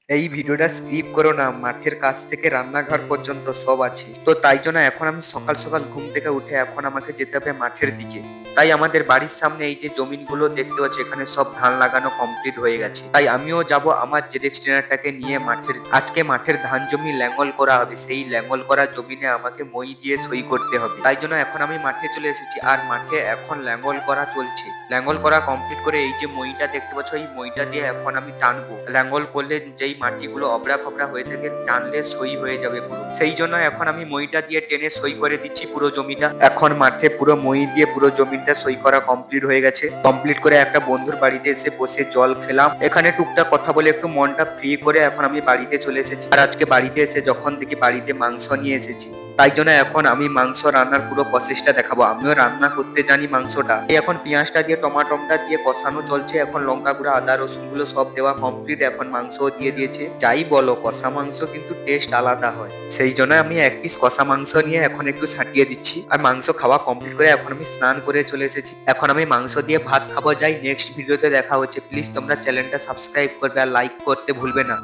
এই ভিডিওটা স্কিপ করো না, মাঠের কাছ থেকে রান্নাঘর পর্যন্ত সব আছে। তো তাই জন্য এখন আমি সকাল সকাল ঘুম থেকে উঠে এখন আমাকে যেতে হবে মাঠের দিকে। তাই আমাদের বাড়ির সামনে এই যে জমিনগুলো দেখতে পাচ্ছি, এখানে সব ধান লাগানো কমপ্লিট হয়ে গেছে। তাই আমিও যাব আমার জেডেক্স ট্রেনারটাকে নিয়ে মাঠের, আজকে মাঠের ধান জমি ল্যাঙ্গল করা হবে। সেই ল্যাঙ্গল করা জমিনে আমাকে মই দিয়ে সই করতে হবে। তাই জন্য এখন আমি মাঠে চলে এসেছি, আর মাঠে এখন ল্যাঙ্গল করা চলছে। ল্যাঙ্গল করা কমপ্লিট করে এই যে মইটা দেখতে পাচ্ছ, এই মইটা দিয়ে এখন আমি টানবো। ল্যাঙ্গল করলে যেই মাটিগুলো অবড়া ফবড়া হয়ে থাকে, টানলে সই হয়ে যাবে পুরো। সেই জন্য এখন আমি মইটা দিয়ে টেনে সই করে দিচ্ছি পুরো জমিটা। এখন মাঠে পুরো মই দিয়ে পুরো জমিটা সই করা কমপ্লিট হয়ে গেছে। কমপ্লিট করে একটা বন্ধুর বাড়িতে এসে বসে জল খেলাম, এখানে টুকটাক কথা বলে একটু মনটা ফ্রি করে এখন আমি বাড়িতে চলে এসেছি। আর আজকে বাড়িতে এসে যখন দেখি বাড়িতে মাংস নিয়ে এসেছি, তাই জন্য এখন আমি মাংস রান্নার পুরো প্রসেসটা দেখাবো। আমিও রান্না করতে জানি মাংসটা। এখন পেঁয়াজটা দিয়ে টমাটোমটা দিয়ে কষানো চলছে। এখন লঙ্কা গুঁড়া আদা রসুন গুলো সব দেওয়া কমপ্লিট। এখন মাংস দিয়ে দিয়েছে। যাই বলো, কষা মাংস কিন্তু টেস্ট আলাদা হয়। সেই জন্য আমি এক পিস কষা মাংস নিয়ে এখন একটু ছাটিয়ে দিচ্ছি। আর মাংস খাওয়া কমপ্লিট করে এখন আমি স্নান করে চলে এসেছি। এখন আমি মাংস দিয়ে ভাত খাবো। যাই নেক্সট ভিডিওতে দেখা হচ্ছে। প্লিজ তোমরা চ্যানেলটা সাবস্ক্রাইব করবে আর লাইক করতে ভুলবে না।